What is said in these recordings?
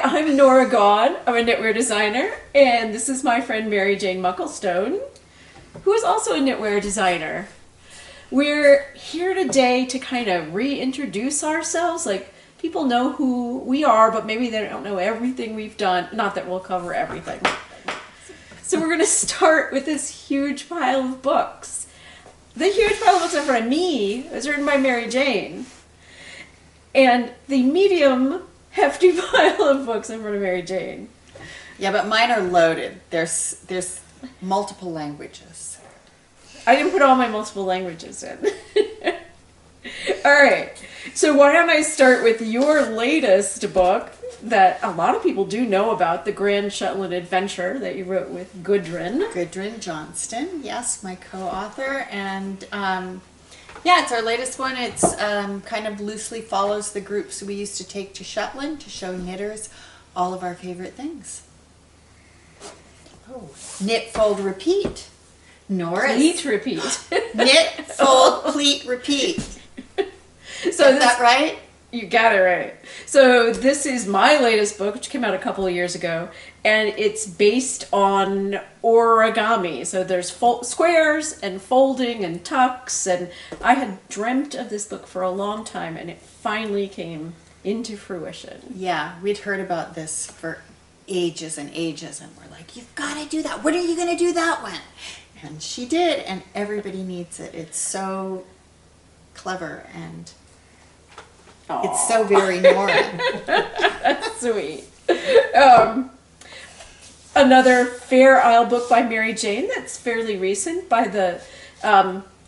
I'm Norah. I'm a knitwear designer, and this is my friend Mary Jane Mucklestone, who is also a knitwear designer. We're here today to kind of reintroduce ourselves. Like, people know who we are, but maybe they don't know everything we've done. Not that we'll cover everything. So we're going to start with this huge pile of books. The huge pile of books in front of me was written by Mary Jane. And the medium, hefty pile of books in front of Mary Jane. Yeah, but mine are loaded. There's multiple languages. I didn't put all my multiple languages in. All right. So why don't I start with your latest book that a lot of people do know about, The Grand Shetland Adventure, that you wrote with Gudrun. Gudrun Johnston, yes, my co-author. And yeah, it's our latest one. It's kind of loosely follows the groups we used to take to Shetland to show knitters all of our favorite things. Oh. Knit, fold, repeat. Norah. Pleat, repeat. Knit, fold, pleat, repeat. So is that right? You got it right. So this is my latest book, which came out a couple of years ago, and it's based on origami. So there's squares and folding and tucks, and I had dreamt of this book for a long time, and it finally came into fruition. Yeah, we'd heard about this for ages and ages, and we're like, you've got to do that. When are you going to do that one? And she did, and everybody needs it. It's so clever, and Aww. It's so very Norah. That's sweet. Another Fair Isle book by Mary Jane that's fairly recent. By the,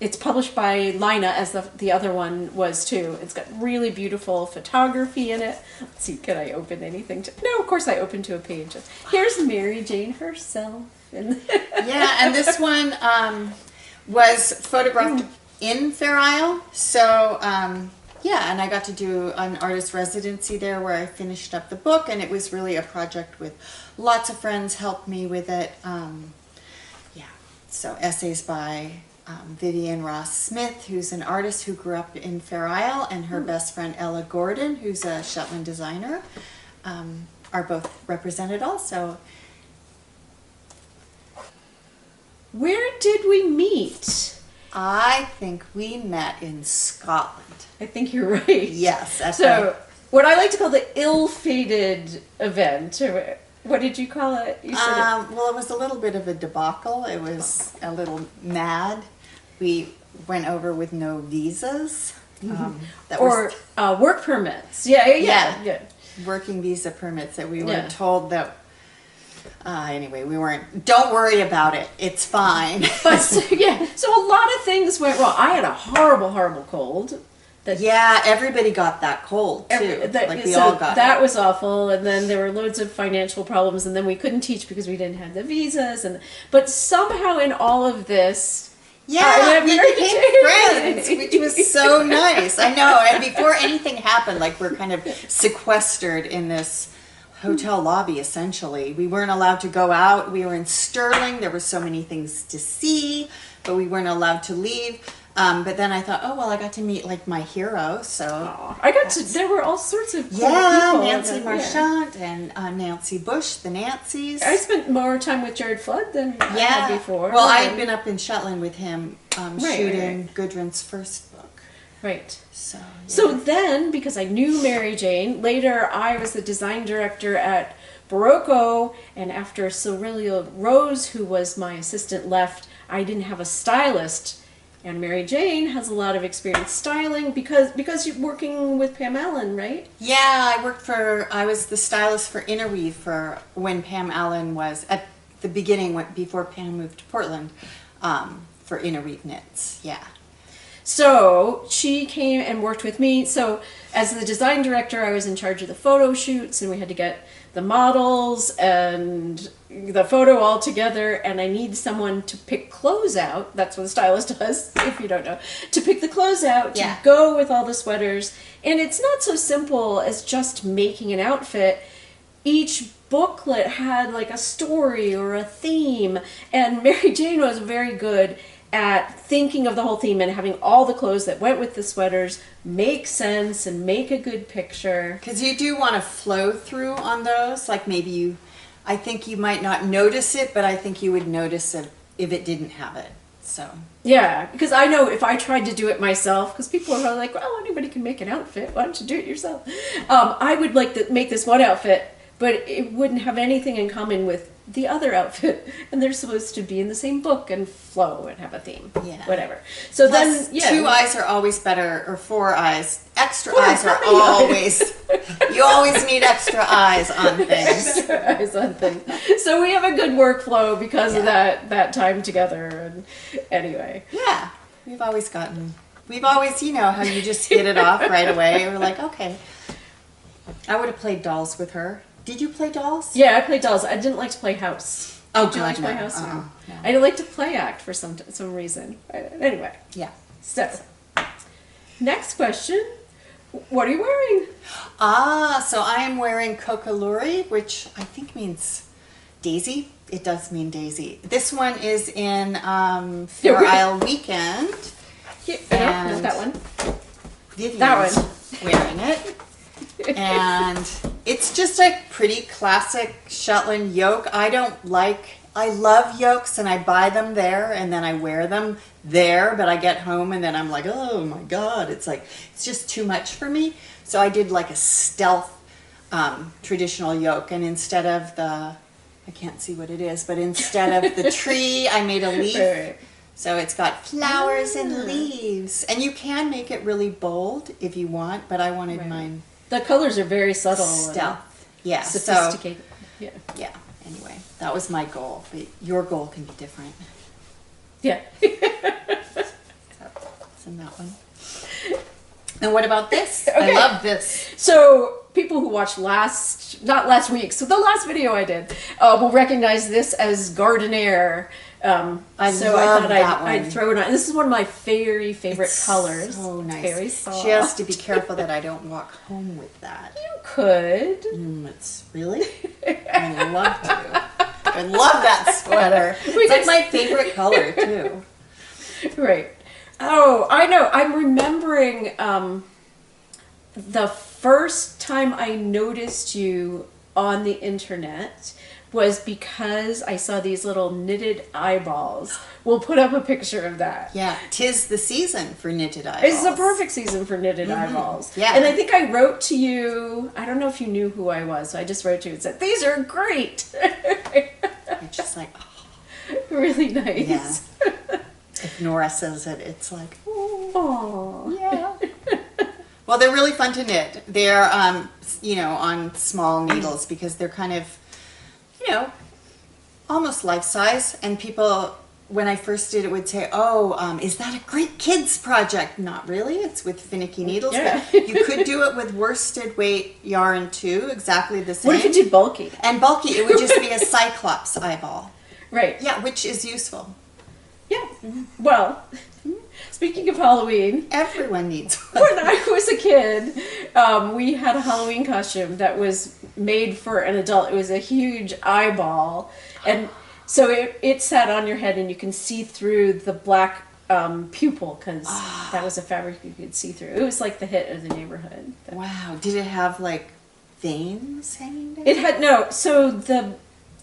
it's published by Laine, as the other one was too. It's got really beautiful photography in it. Let's see, can I open anything? No, of course I opened to a page. Here's Mary Jane herself. Yeah, and this one was photographed in Fair Isle. So, yeah, and I got to do an artist residency there where I finished up the book, and it was really a project with lots of friends helped me with it. Yeah, so essays by Vivian Ross Smith, who's an artist who grew up in Fair Isle, and her best friend Ella Gordon, who's a Shetland designer, are both represented also. Where did we meet? I think we met in Scotland. I think you're right. Yes. So, what I like to call the ill-fated event, or what did you call it? You said well, it was a little bit of a debacle. It was a little mad. We went over with no visas. Work permits. Yeah. Working visa permits that we were told that. Anyway, we weren't. Don't worry about it. It's fine. But so a lot of things went wrong. I had a horrible cold. Yeah, everybody got that cold too. We all got that. It. Was awful, and then there were loads of financial problems, and then we couldn't teach because we didn't have the visas. But somehow in all of this, we became friends, which was so nice. I know. And before anything happened, like we're kind of sequestered in this hotel lobby, essentially. We weren't allowed to go out. We were in Stirling. There were so many things to see, but we weren't allowed to leave. But then I thought, oh, well, I got to meet like my hero. So there were all sorts of cool people. Nancy Marchant and Nancy Bush, the Nancys. I spent more time with Jared Flood than I had before. Well, I had been up in Shetland with him shooting Gudrun's first book. Right. So then, because I knew Mary Jane, later I was the design director at Barocco, and after Cyrilla Rose, who was my assistant, left, I didn't have a stylist. And Mary Jane has a lot of experience styling because you're working with Pam Allen, right? Yeah, I was the stylist for Interweave for when Pam Allen was at the beginning, before Pam moved to Portland, for Interweave Knits, yeah. So she came and worked with me. So as the design director, I was in charge of the photo shoots, and we had to get the models and the photo all together, and I need someone to pick clothes out. That's what the stylist does, if you don't know. To pick the clothes out, to go with all the sweaters. And it's not so simple as just making an outfit. Each booklet had like a story or a theme, and Mary Jane was very good at thinking of the whole theme and having all the clothes that went with the sweaters make sense and make a good picture. Because you do want to flow through on those. Like maybe I think you might not notice it, but I think you would notice it if it didn't have it. So. Yeah, because I know if I tried to do it myself, because people are probably like, well, anybody can make an outfit. Why don't you do it yourself? I would like to make this one outfit, but it wouldn't have anything in common with the other outfit, and they're supposed to be in the same book and flow and have a theme. Yeah. Whatever. So plus, then, yeah. 2 eyes are always better, or 4 eyes. Extra 4 eyes are always, you always need extra eyes on things. Extra eyes on things. So we have a good workflow because of that time together. And anyway. Yeah. We've always, you know, how you just hit it off right away. We're like, okay. I would have played dolls with her. Did you play dolls? Yeah, I played dolls. I didn't like to play house. Oh, Did you like to play no. house? No. I didn't like to play act for some reason. Anyway. Yeah. So, next question. What are you wearing? So I am wearing Kokaluri, which I think means daisy. It does mean daisy. This one is in Fair Isle Weekend. Yeah, not that one. Vivian's That one. wearing it. And it's just a pretty classic Shetland yoke. I love yokes and I buy them there and then I wear them there, but I get home and then I'm like, oh my God, it's just too much for me. So I did like a stealth traditional yoke, and instead of I can't see what it is, but instead of the tree, I made a leaf. Right. So it's got flowers and leaves. And you can make it really bold if you want, but I wanted mine The colors are very subtle. stealth. Yeah. Sophisticated. So, yeah. Anyway, that was my goal. But your goal can be different. Yeah. It's in that one. And what about this? Okay. I love this. So people who watched not last week, so the last video I did, will recognize this as Gardenier. I so love I thought that one. I'd throw it on. This is one of my very favorite It's colors. so nice. Very soft. She has to be careful that I don't walk home with that. You could. It's really? I love to. I love that sweater. It's like my favorite color too. Right. Oh, I know. I'm remembering the first time I noticed you on the internet was because I saw these little knitted eyeballs. We'll put up a picture of that. Yeah, 'tis the season for knitted eyeballs. It's the perfect season for knitted eyeballs. Yeah. And I think I wrote to you, I don't know if you knew who I was, so I just wrote to you and said, these are great. You're just like, oh. Really nice. Yeah. If Norah says it, it's like, Oh. yeah. Well, they're really fun to knit. They're, on small needles because they're kind of, almost life size. And people, when I first did it, would say, is that a great kids project? Not really. It's with finicky needles. Yeah. But you could do it with worsted weight yarn too, exactly the same. What if you did bulky? And bulky, it would just be a cyclops eyeball. Right. Yeah, which is useful. Yeah. Well, speaking of Halloween, Everyone needs one. when I was a kid, we had a Halloween costume that was made for an adult. It was a huge eyeball. And so it sat on your head and you can see through the black pupil because that was a fabric you could see through. It was like the hit of the neighborhood. Wow. Did it have like veins hanging down? It had no. So the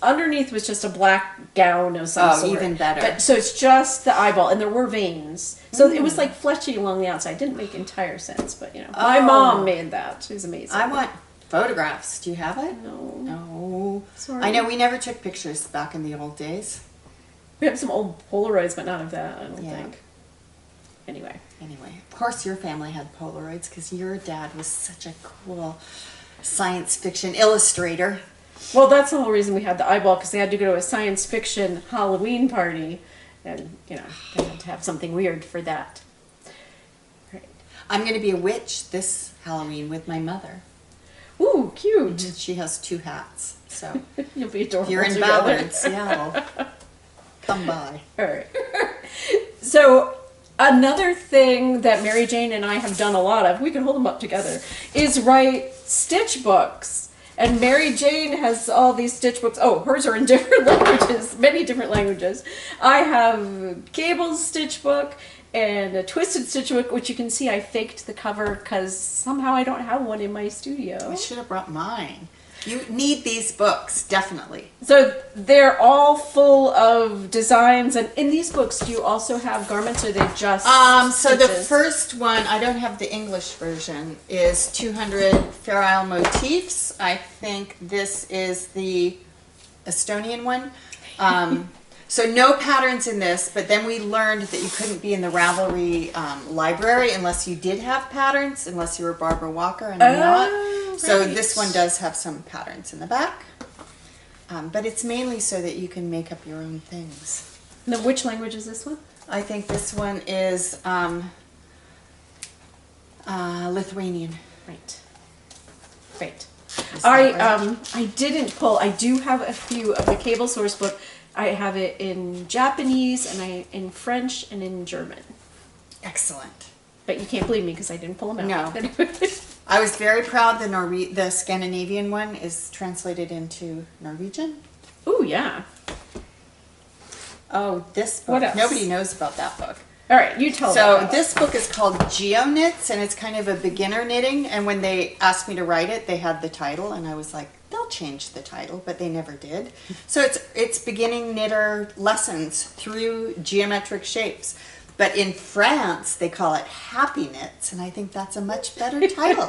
underneath was just a black gown of some sort. Even better. But, so it's just the eyeball, and there were veins. So it was like fleshy along the outside. Didn't make entire sense, but my mom made that. She was amazing. I want photographs. Do you have it? No. No. Sorry. I know we never took pictures back in the old days. We have some old Polaroids, but not of that. I don't think. Anyway, of course your family had Polaroids because your dad was such a cool science fiction illustrator. well, that's the whole reason we had the eyeball because they had to go to a science fiction Halloween party, and they had to have something weird for that. Right. I'm going to be a witch this Halloween with my mother. Ooh, cute. She has 2 hats, so You'll be adorable. if you're in together. Ballard, Seattle, come by. All right. So another thing that Mary Jane and I have done a lot of, we can hold them up together, is write stitch books. And Mary Jane has all these stitch books. Oh, hers are in different languages, many different languages. I have Gable's stitch book and a Twisted stitch book, which you can see I faked the cover because somehow I don't have one in my studio. I should have brought mine. You need these books, definitely. So they're all full of designs, and in these books, do you also have garments, or are they just So the stitches? first one, I don't have the English version, is 200 Fair Isle motifs. I think this is the Estonian one. So no patterns in this, but then we learned that you couldn't be in the Ravelry library unless you did have patterns, unless you were Barbara Walker, and I'm not. So right. this one does have some patterns in the back. But it's mainly so that you can make up your own things. Now, which language is this one? I think this one is Lithuanian. Right. Right. Is that right? I didn't pull. I do have a few of the Cable source book. I have it in Japanese and in French and in German. Excellent. But you can't believe me because I didn't pull them out. No. I was very proud the Scandinavian one is translated into Norwegian. Ooh, yeah. Oh, this book. What else? Nobody knows about that book. All right, you tell So them. this book is called Geo Knits, and it's kind of a beginner knitting. And when they asked me to write it, they had the title, and I was like, they'll change the title, but they never did. So it's beginning knitter lessons through geometric shapes. But in France, they call it Happy Knits, and I think that's a much better title.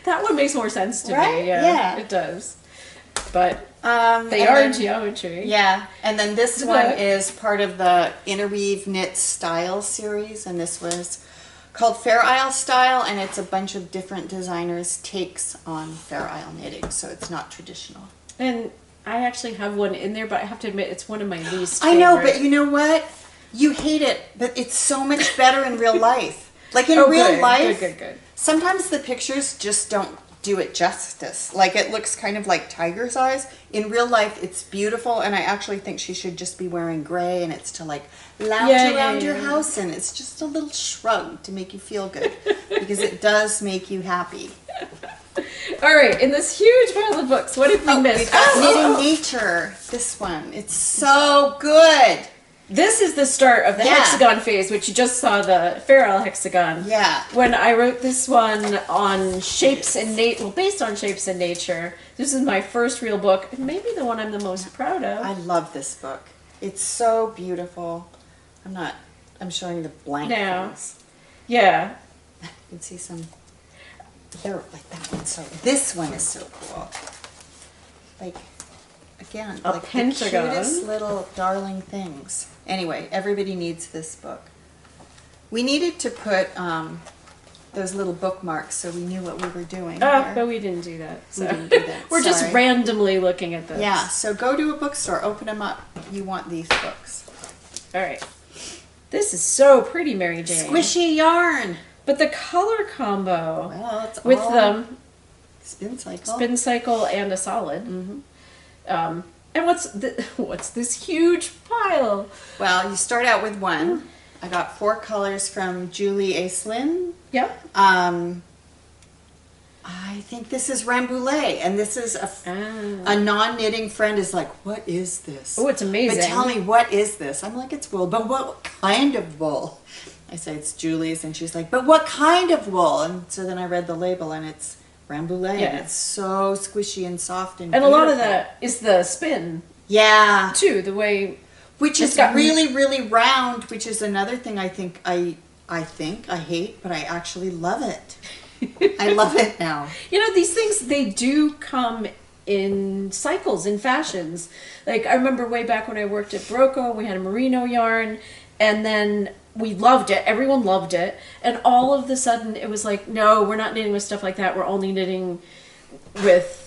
That one makes more sense to Right? me. Yeah, Yeah. it does. But they and are then- geometry. Yeah, and then this Good one luck. is part of the Interweave Knit Style series, and this was called Fair Isle Style, and it's a bunch of different designers' takes on Fair Isle knitting, so it's not traditional. And I actually have one in there, but I have to admit it's one of my least I know, favorite. but you know what? You hate it, but it's so much better in real life. Like in Oh, real good, life, good. sometimes the pictures just don't do it justice. Like it looks kind of like tiger's eyes. In real life, it's beautiful, and I actually think she should just be wearing gray, and it's to like lounge Yeah, around yeah, your yeah. house, and it's just a little shrug to make you feel good because it does make you happy. All right, in this huge pile of books, what did we miss? We've got Knitting Nature. This one, it's so good. This is the start of the Yeah. hexagon phase, which you just saw the Fair Isle hexagon. Yeah. When I wrote this one on shapes and based on shapes and nature, this is my first real book, and maybe the one I'm the most proud of. I love this book. It's so beautiful. I'm showing the blank Now. things. Yeah. You can see some, they're like that one. So this one is so cool. Like, again, A like pentagon. the cutest little darling things. Anyway, everybody needs this book. We needed to put those little bookmarks so we knew what we were doing here. But we didn't do that. We So. didn't do that. We're just Sorry. randomly looking at this. Yeah, so go to a bookstore, open them up. You want these books. All right. This is so pretty, Mary Jane. Squishy yarn. But the color combo Well, it's with all the spin cycle. spin cycle and a solid. And what's this huge pile? Well, you start out with one. I got 4 colors from Julie Aislinn. Yep. I think this is Rambouillet, and this is a non-knitting friend is like, what is this? Oh, it's amazing. But tell me, what is this? I'm like, it's wool, but what kind of wool? I say it's Julie's, and she's like, but what kind of wool? And so then I read the label, and it's Rambouillet, Yeah. and it's so squishy and soft and And a lot of beautiful. that is the spin Yeah. too. The way Which It's is got- really, really round, which is another thing I hate, but I actually love it. I love it now. these things, they do come in cycles, in fashions. Like I remember way back when I worked at Broco, we had a merino yarn, and then we loved it. Everyone loved it, and all of the sudden it was like, no, we're not knitting with stuff like that. We're only knitting with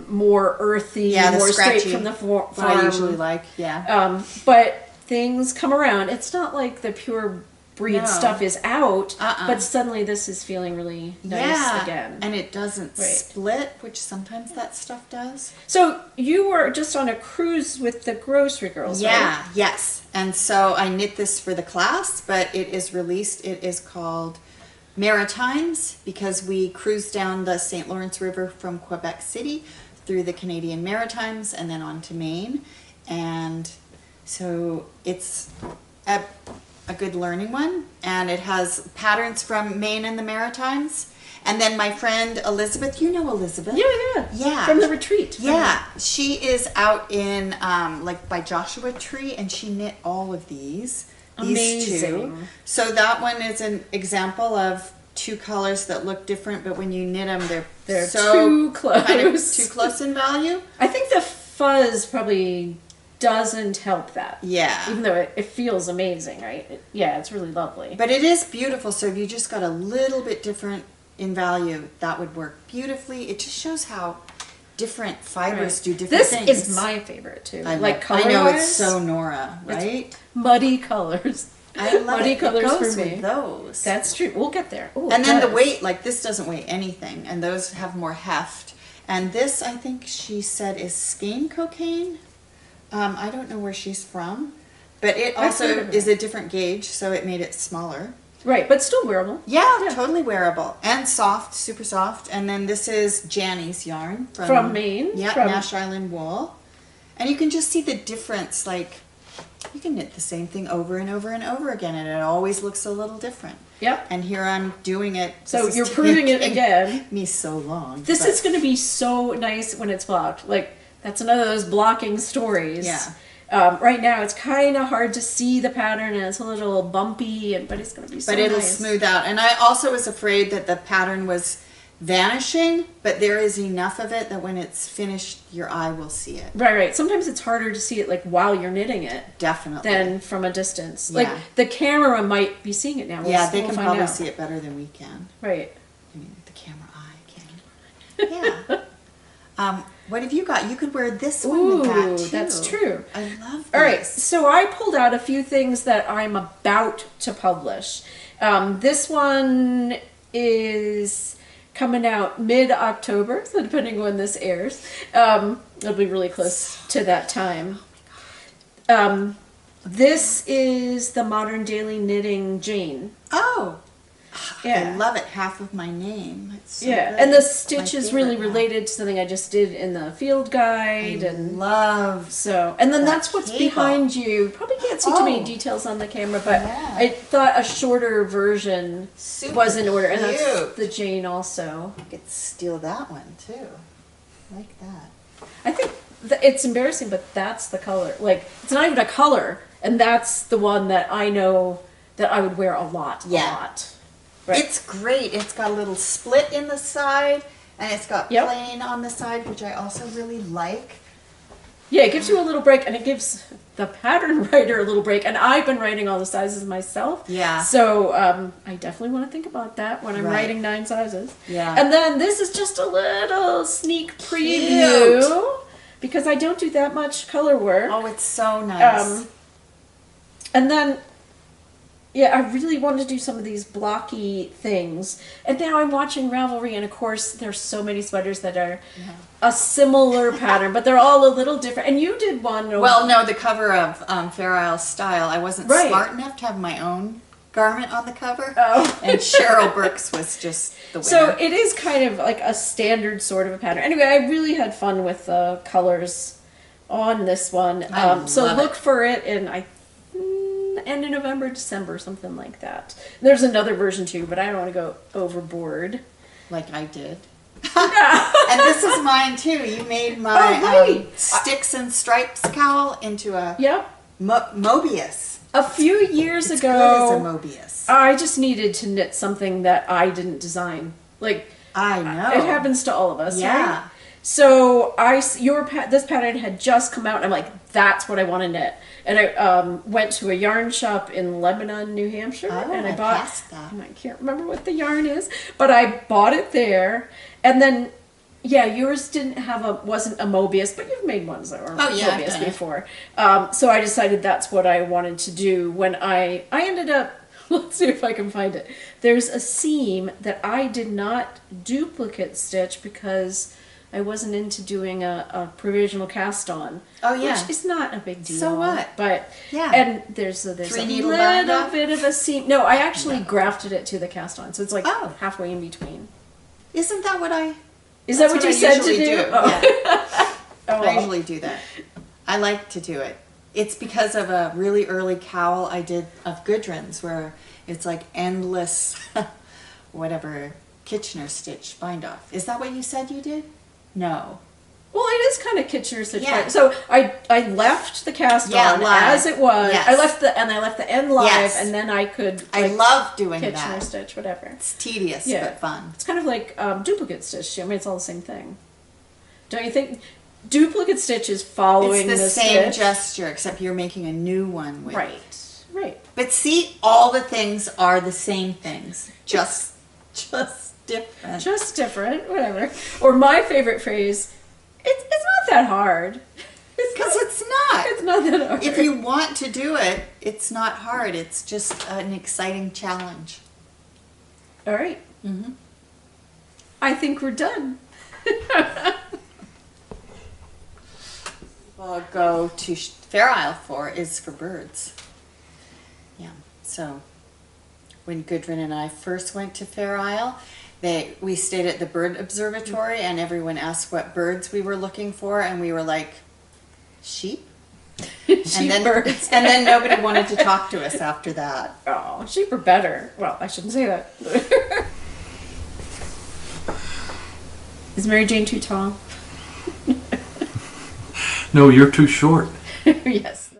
more earthy, Yeah, the more straight scratchy, from the farm. What I usually like, yeah. But things come around. It's not like the pure breed No. stuff is out, Uh-uh. but suddenly this is feeling really nice again. And it doesn't Right. split, which sometimes that stuff does. So you were just on a cruise with the grocery girls, Yeah, right? yes. And so I knit this for the class, but it is released. It is called Maritimes because we cruised down the St. Lawrence River from Quebec City through the Canadian Maritimes and then on to Maine. And so it's a good learning one. And it has patterns from Maine and the Maritimes. And then my friend Elizabeth, you know Elizabeth? Yeah. From the retreat. Yeah. She is out in, like by Joshua Tree, and she knit all of these. These two. Amazing. So that one is an example of two colors that look different, but when you knit them, they're so too close. kind of too close in value. I think the fuzz probably doesn't help that. Yeah. Even though it feels amazing, right? It's really lovely. But it is beautiful, so if you just got a little bit different in value, that would work beautifully. It just shows how different fibers do different things. This is my favorite too. I like color I know wise, it's so Norah, right? It's muddy colors. I love muddy it. colors It goes for me. with those. That's true. We'll get there. Ooh, And it then the does. weight, like this doesn't weigh anything, and those have more heft. And this, I think she said, is skein cocaine. I don't know where she's from, but it I've also heard of is it. a different gauge, so it made it smaller. Right, but still wearable. Yeah, totally wearable and soft, super soft. And then this is Janny's yarn From Maine? Yeah, From- Nash Island wool. And you can just see the difference. Like you can knit the same thing over and over and over again, and it always looks a little different. Yep. And here I'm doing it. So This is you're proving it taking again. Me so long. This but- is going to be so nice when it's blocked. Like, that's another of those blocking stories. Yeah. Right now, it's kind of hard to see the pattern, and it's a little bumpy, but it's going to be so But it'll nice. smooth out. And I also was afraid that the pattern was vanishing, but there is enough of it that when it's finished, your eye will see it. Right. Sometimes it's harder to see it, like, while you're knitting it Definitely. than from a distance. Yeah. Like, the camera might be seeing it now. Yeah, they we'll can find probably out. see it better than we can. Right. I mean, the camera eye can. Yeah. What have you got? You could wear this one with that Ooh, too. that's true. I love this. All right, so I pulled out a few things that I'm about to publish. This one is coming out mid-October, so depending on when this airs, it'll be really close to that time. This is the Modern Daily Knitting Jane. Oh, Yeah. I love it. Half of my name. It's so Yeah, good. and the It's stitch my is really favorite half. related to something I just did in the field guide, and Love. so, and then that that's what's cable. behind you. Probably can't see too many Oh. details on the camera, but Yeah. I thought a shorter version Super was in order, and that's cute. the Jane also. I could steal that one too. Like that. I think it's embarrassing, but that's the color. Like, it's not even a color, and that's the one that I know that I would wear a lot. Yeah. A lot. Right. It's great. It's got a little split in the side, and it's got Yep. plain on the side, which I also really like. Yeah, it gives you a little break, and it gives the pattern writer a little break. And I've been writing all the sizes myself. Yeah. So I definitely want to think about that when I'm Right. writing 9 sizes. Yeah. And then this is just a little sneak preview. Cute. Because I don't do that much color work. Oh, it's so nice. And then, yeah, I really wanted to do some of these blocky things. And now I'm watching Ravelry, and of course, there's so many sweaters that are a similar pattern, but they're all a little different. And you did one. Well, no, the cover of Fair Isle Style, I wasn't Right. smart enough to have my own garment on the cover. Oh. And Cheryl Burks was just the winner. So it is kind of like a standard sort of a pattern. Anyway, I really had fun with the colors on this one. I So love look it. for it in end of November, December, something like that. There's another version too, but I don't want to go overboard. Like I did. And this is mine too. You made my Oh, right. Sticks and Stripes cowl into a Yep. Mobius. A few years It's ago, good as a Mobius. I just needed to knit something that I didn't design. Like, I know. it happens to all of us, Yeah. right? So this pattern had just come out, and I'm like, that's what I want to knit. And I went to a yarn shop in Lebanon, New Hampshire, Oh, and I I bought. passed that. I can't remember what the yarn is, but I bought it there, and then. Yeah, yours wasn't a Mobius, but you've made ones that were Oh, yeah, I've Mobius done it. before. So I decided that's what I wanted to do when I ended up, let's see if I can find it. There's a seam that I did not duplicate stitch because I wasn't into doing a provisional cast on. Oh, yeah. Which is not a big deal. So what? But, Yeah. and there's a Three little needle bind off? bit of a seam. No, I actually grafted it to the cast on. So it's like Oh. halfway in between. Isn't that what I Is that what you said to do? Oh. Yeah. Oh, I well. usually do that. I like to do it. It's because of a really early cowl I did of Gudrun's where it's like endless, whatever, Kitchener stitch bind off. Is that what you said you did? No. Well, it is kind of Kitchener stitch. Yeah. So I left the cast on live. as it was. Yes. I left the end live, Yes. and then I could. I love doing Kitchener that. stitch, whatever. It's tedious Yeah. but fun. It's kind of like duplicate stitch. I mean, it's all the same thing. Don't you think? Duplicate stitch is following It's the same stitch. gesture, except you're making a new one with. Right. But see, all the things are the same things, just different. Just different, whatever. Or my favorite phrase, it's not that hard. Because it's not. It's not that hard. If you want to do it, it's not hard. It's just an exciting challenge. All right. Mm-hmm. I think we're done. We'll go to Fair Isle for is for birds. Yeah. So when Gudrun and I first went to Fair Isle, we stayed at the bird observatory, and everyone asked what birds we were looking for, and we were like, sheep. Sheep birds. And then nobody wanted to talk to us after that. Oh, sheep are better. Well, I shouldn't say that. Is Mary Jane too tall? No, you're too short. Yes.